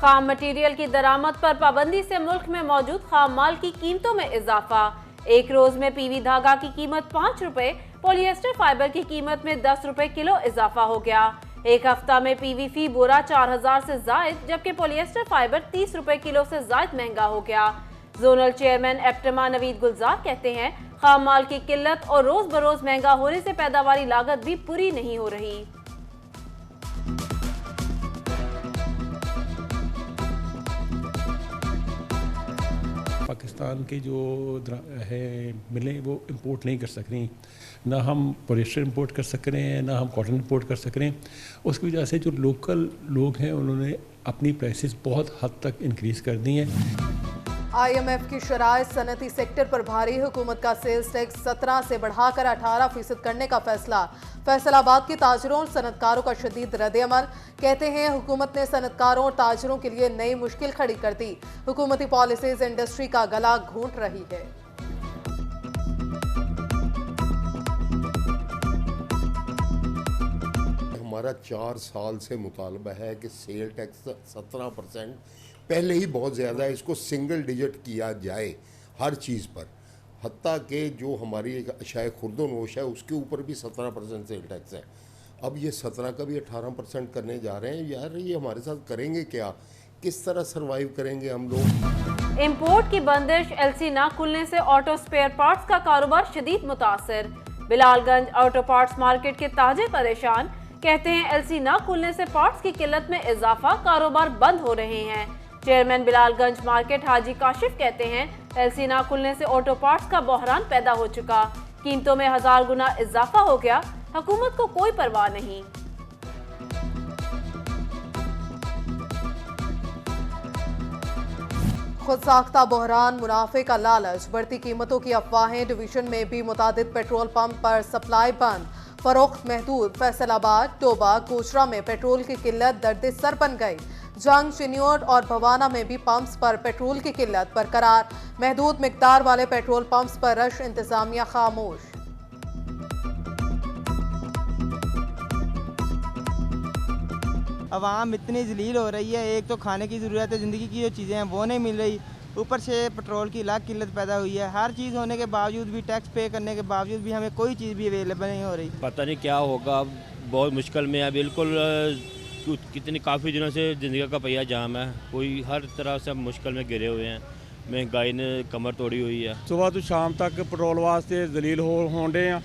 खाम मटीरियल की दरामद पर पाबंदी से मुल्क में मौजूद खाम माल की कीमतों में इजाफा। एक रोज में पीवी धागा की कीमत 5 रुपए, पॉलिएस्टर फाइबर की कीमत में 10 रुपए किलो इजाफा हो गया। एक हफ्ता में पीवी फी बोरा 4000 से जायद, जबकि पॉलिएस्टर फाइबर 30 रुपए किलो से जायद महंगा हो गया। जोनल चेयरमैन एप्टमा नवीद गुलजार कहते हैं, खाम माल की किल्लत और रोज बरोज महंगा होने से पैदावारी लागत भी पूरी नहीं हो रही। पाकिस्तान की जो है मिलें वो इंपोर्ट नहीं कर सक रही, ना हम पॉलिएस्टर इंपोर्ट कर सक रहे हैं, ना हम कॉटन इंपोर्ट कर सक रहे हैं। उसकी वजह से जो लोकल लोग हैं उन्होंने अपनी प्राइसेस बहुत हद तक इंक्रीज़ कर दी हैं। IMF की शराइत सनती सेक्टर पर भारी, हुकूमत का सेल्स टैक्स 17 से बढ़ाकर 18% करने का फैसला। फैसलाबाद के ताजरों और सनतकारों का शदीद रद्द-ए-अमल। कहते हैं हुकूमत ने सनतकारों और ताजरों के लिए नई मुश्किल खड़ी कर दी। हुकूमती पॉलिसीज इंडस्ट्री का गला घोंट रही है। हमारा 4 साल से मुतालबा है कि सेल टैक्स 17% पहले ही बहुत ज़्यादा है, इसको सिंगल डिजिट किया जाए हर चीज़ पर। हत्ता कि जो हमारी एक अशाए खुर्दो नोश है उसके ऊपर भी 17% सेल टैक्स है। अब ये 17 का भी 18% करने जा रहे हैं। यार ये हमारे साथ करेंगे क्या? किस तरह सर्वाइव करेंगे हम लोग? इंपोर्ट की बंदिश, एलसी ना खुलने से ऑटो स्पेयर पार्ट्स का कारोबार शदीद मुतासर। बिलालगंज ऑटो पार्ट्स मार्केट के ताजिर परेशान। कहते हैं एलसी ना खुलने से पार्ट्स की किल्लत में इजाफा, कारोबार बंद हो रहे हैं। चेयरमैन बिलालगंज मार्केट हाजी काशिफ कहते हैं, एलसी ना खुलने से ऑटो पार्ट्स का बहरान पैदा हो चुका, कीमतों में 1000 गुना इजाफा हो गया, हुकूमत को कोई परवाह नहीं। खुद साख्ता बहरान, मुनाफे का लालच, बढ़ती कीमतों की अफवाहें। डिवीजन में भी मुतादिद पेट्रोल पंप पर सप्लाई बंद, फरोख्त महदूद। फैसलाबाद, टोबा, कोचरा में पेट्रोल की किल्लत दर्द सर बन गई। जंग, चिन्योट और भवाना में भी पंप्स पर पेट्रोल की किल्लत बरकरार। महदूद मिकदार वाले पेट्रोल पंप्स पर रश, इंतजामिया खामोश। अवाम इतनी जलील हो रही है, एक तो खाने की ज़रूरत है, ज़िंदगी की जो चीज़ें हैं वो नहीं मिल रही, ऊपर से पेट्रोल की लाख किल्लत पैदा हुई है। हर चीज़ होने के बावजूद भी, टैक्स पे करने के बावजूद भी हमें कोई चीज़ भी अवेलेबल नहीं हो रही। पता नहीं क्या होगा, बहुत मुश्किल में है बिल्कुल। कितनी काफ़ी दिनों से ज़िंदगी का पहिया जाम है, कोई हर तरह से मुश्किल में गिरे हुए हैं। महंगाई ने कमर तोड़ी हुई है। सुबह तो शाम तक पेट्रोल वास्ते जलील होਣ ਡੇ ਆ।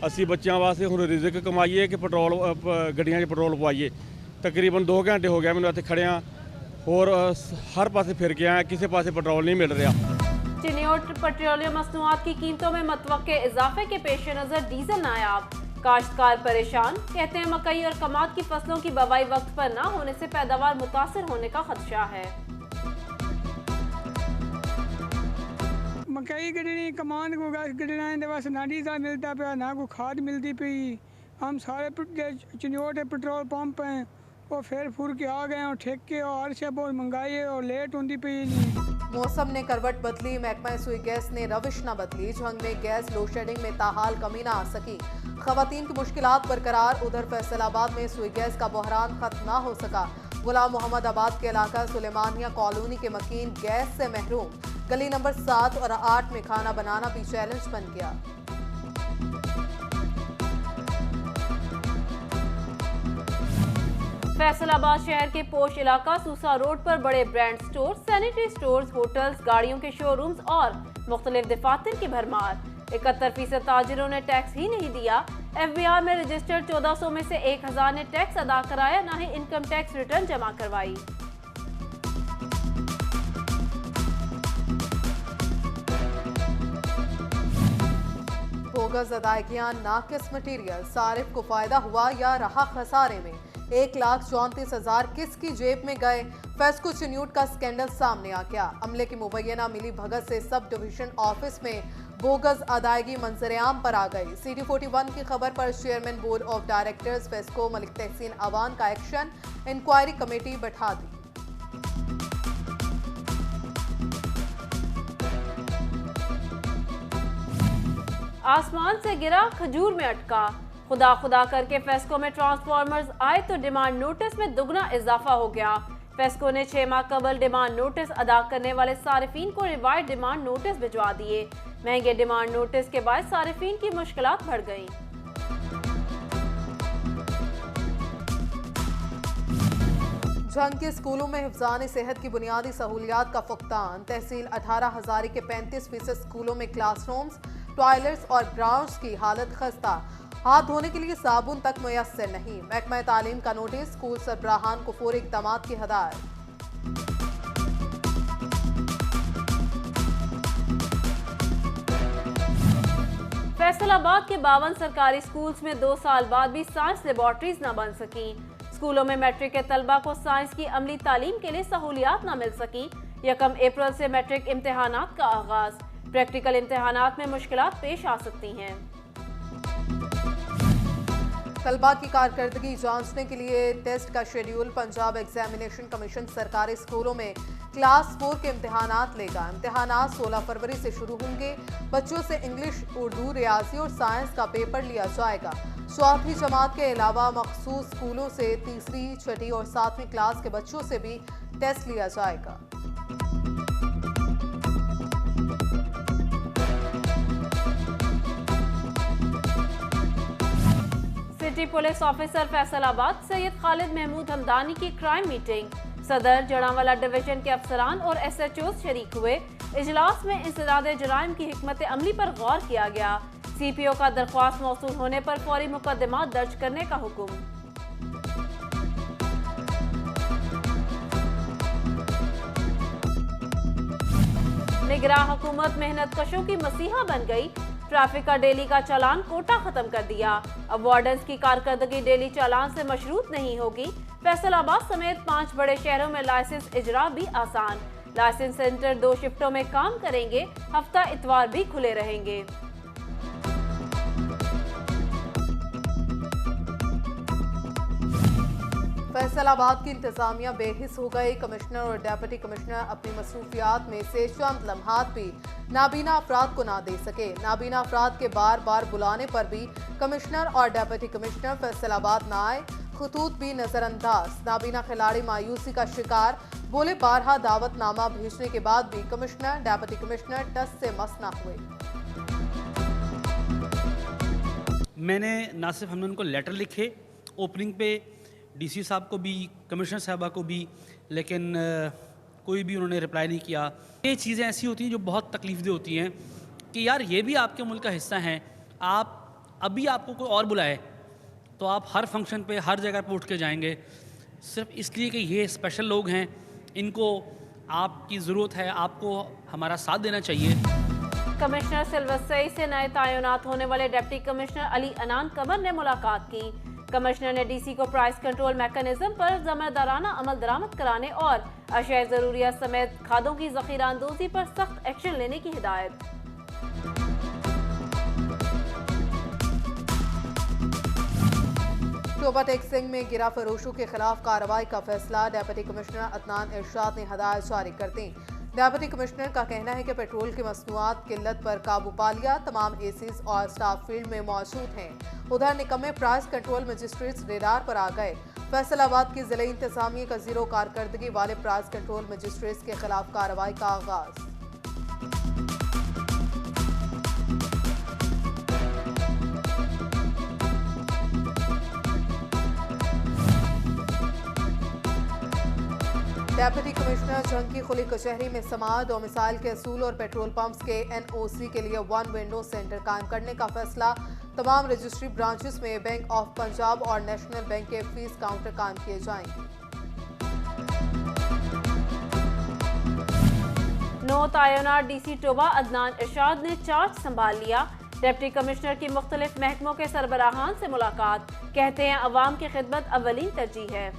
ਅਸੀਂ ਬੱਚਿਆਂ ਵਾਸਤੇ ਹੁਣ ਰਿਜ਼ਕ ਕਮਾਈਏ ਕਿ ਪੈਟਰੋਲ ਗੱਡੀਆਂ 'ਚ ਪੈਟਰੋਲ ਪਵਾਈਏ। ਤਕਰੀਬਨ 2 ਘੰਟੇ ਹੋ ਗਿਆ ਮੈਨੂੰ ਇੱਥੇ ਖੜਿਆ, और हर पासे फिर गया है, किसी पासे पेट्रोल नहीं मिल रहा। चिन्योट पेट्रोलियम मसनूआत की कीमतों में मतवक्के इजाफे के पेश नज़र डीजल नायाब, काश्तकार परेशान। कहते हैं मकई और कमाद की फसलों की बवाई वक्त पर न होने से पैदावार मुतासर होने का खदशा है। मकई गढ़नी, कमाद को गढ़ना बस ना डीजल मिलता पाया, ना कोई खाद मिलती पई। हम सारे चिन्योट पेट्रोल पंप हैं वो फिर फुर के आ गए और ठेके और हर शे बहुत महंगाई है और लेट होती पई। मौसम ने करवट बदली, महकमा सुई गैस ने रविश न बदली। झंग में गैस लोड शेडिंग में ताहाल कमी न आ सकी, खवातीन की मुश्किलात बरकरार। उधर फैसलाबाद में सुई गैस का बहरान खत्म न हो सका। गुलाम मोहम्मद आबाद के इलाका सुलेमानिया कॉलोनी के मकीन गैस से महरूम। गली नंबर 7 और 8 में खाना बनाना भी चैलेंज बन गया। फैसलाबाद शहर के पोश इलाका सूसा रोड पर बड़े brand store, sanitary stores, hotels, गाड़ियों के शोरूम्स और मुख्तलिफ दफातर की भरमार। 71% ताजिरों ने टैक्स ही नहीं दिया। FBI में रजिस्टर्ड 1400 में से 1000 ने टैक्स अदा कराया, ना ही इनकम टैक्स रिटर्न जमा करवाई। बोगस अदायगियां, नाकिस मटीरियल, सारिफ को फायदा हुआ या रहा खसारे में। 1,34,000 किसकी जेब में गए? फेस्को चिन्यूट का स्कैंडल सामने आ गया। अमले की मुबैना मिली भगत से सब डिवीजन ऑफिस में बोगस अदायगी मंजरेआम पर आ गई। CD41 की खबर पर chairman board of directors FESCO Malik Tehseen Awan का एक्शन, इंक्वायरी कमेटी बैठा दी। आसमान से गिरा, खजूर में अटका। खुदा खुदा करके फेस्को में ट्रांसफार्मर्स आए तो डिमांड नोटिस में दुगना इजाफा हो गया। फेस्को ने 6 माह कबल डिमांड नोटिस अदा करने वाले सारिफीन को रिवाइड डिमांड नोटिस भिजवा दिए। महंगे डिमांड नोटिस के बाद सारिफीन की मुश्किलात बढ़ गईं। झंग के स्कूलों में हिफ्ज़ान सेहत की बुनियादी सहूलियात का फुकदान। तहसील 18 हज़ारी के 35% स्कूलों में क्लासरूम्स, टॉयलेट्स और ग्राउंड्स की हालत खस्ता। हाथ धोने के लिए साबुन तक मुयस्सर नहीं। महकमा तालीम का नोटिस, स्कूल सरबराहान को फौरी इक़दाम की हदायत। फैसलाबाद के 52 सरकारी स्कूल्स में 2 साल बाद भी साइंस लेबॉर्ट्रीज न बन सकी। स्कूलों में मैट्रिक के तलबा को साइंस की अमली तालीम के लिए सहूलियात न मिल सकी। 1 अप्रैल से मैट्रिक इम्तिहानात का आगाज। प्रैक्टिकल इम्तिहानात में मुश्किलात पेश आ सकती हैं। तलबा की कारकर्दगी जांचने के लिए टेस्ट का शेड्यूल। पंजाब एग्जामिनेशन कमीशन सरकारी स्कूलों में क्लास 4 के इम्तिहानात लेगा। इम्तिहानात 16 फरवरी से शुरू होंगे। बच्चों से इंग्लिश, उर्दू, रियाजी और साइंस का पेपर लिया जाएगा। 4वीं जमात के अलावा मखसूस स्कूलों से 3री, 6ठी और 7वीं क्लास के बच्चों से भी टेस्ट लिया जाएगा। City police officer Faisalabad Syed Khalid Mahmood Hamdani की क्राइम मीटिंग। सदर, जड़ांवाला डिवीजन के अफसरान और SHOs शरीक हुए। इजलास में इंसदाद जराइम की हिकमत अमली पर गौर किया गया। CPO का दरख्वास्त मौसूल होने पर फौरी मुकदमा दर्ज करने का हुक्म। निगरां हुकूमत मेहनत कशों की मसीहा बन गई। ट्रैफिक का डेली का चालान कोटा खत्म कर दिया। अब वार्डन्स की कारकर्दगी डेली चालान से मशरूत नहीं होगी। फैसलाबाद समेत 5 बड़े शहरों में लाइसेंस इजरा भी आसान। लाइसेंस सेंटर 2 शिफ्टों में काम करेंगे। हफ्ता इतवार भी खुले रहेंगे। फैसलाबाद की इंतजामिया बेहिस हो गई। कमिश्नर और डेप्यूटी कमिश्नर अपनी मसरूफियात में से चंद लम्हात भी नाबीना अफराद को ना दे सके। नाबीना अफराद के बार बार बुलाने पर भी कमिश्नर और डेप्यूटी कमिश्नर फैसलाबाद ना आए। खतूत भी नजरअंदाज। नाबीना खिलाड़ी मायूसी का शिकार। बोले 12 दावतनामा भेजने के बाद भी कमिश्नर, डेप्यूटी कमिश्नर टस से मस ना हुए। मैंने ना सिर्फ हमने उनको लेटर लिखे ओपनिंग पे, DC साहब को भी, कमिश्नर साहबा को भी, लेकिन कोई भी उन्होंने रिप्लाई नहीं किया। ये चीज़ें ऐसी होती हैं जो बहुत तकलीफदेह होती हैं कि यार ये भी आपके मुल्क का हिस्सा हैं। आप अभी आपको कोई और बुलाए तो आप हर फंक्शन पे, हर जगह पे उठ के जाएंगे सिर्फ इसलिए कि ये स्पेशल लोग हैं, इनको आपकी ज़रूरत है, आपको हमारा साथ देना चाहिए। कमिश्नर सिल्वस्ट्री से नए तैनात होने वाले डिप्टी कमिश्नर अली अनान कमर ने मुलाकात की। कमिश्नर ने DC को प्राइस कंट्रोल मैकेनिज्म पर ज़िम्मेदाराना अमल दरामद कराने और अशया ज़रूरिया समेत खादों की ज़ख़ीरा अंदोज़ी पर सख्त एक्शन लेने की हिदायत। टोबा टेक्सिंग में गिरा फरोशों के खिलाफ कार्रवाई का फैसला। डेप्यूटी कमिश्नर अदनान इरशाद ने हदायत जारी कर दी। डेप्यूटी कमिश्नर का कहना है कि पेट्रोल की मसनूआत किल्लत पर काबू पा लिया। तमाम एसीज और स्टाफ फील्ड में मौजूद हैं। उधर निकम्मे प्राइस कंट्रोल मजिस्ट्रेट्स रेडार पर आ गए। फैसलाबाद की जिले इंतजामिया का जीरो कारकर्दगी वाले प्राइस कंट्रोल मजिस्ट्रेट्स के खिलाफ कार्रवाई का आगाज। डेप्यूटी कमिश्नर झंग की खुली कचहरी में समाअत। डोमिसाइल के असूल और पेट्रोल पंप्स के NOC के लिए 1 विंडो सेंटर कायम करने का फैसला। तमाम रजिस्ट्री ब्रांचेस में बैंक ऑफ पंजाब और नेशनल बैंक के फीस काउंटर कायम किए जाएंगे। 9 तैनात DC टोबा अदनान इरशाद ने चार्ज संभाल लिया। डिप्टी कमिश्नर की मुख्तलिफ महकमों के सरबराहान से मुलाकात। कहते हैं अवाम की खिदमत अव्वलीन तरजीह है।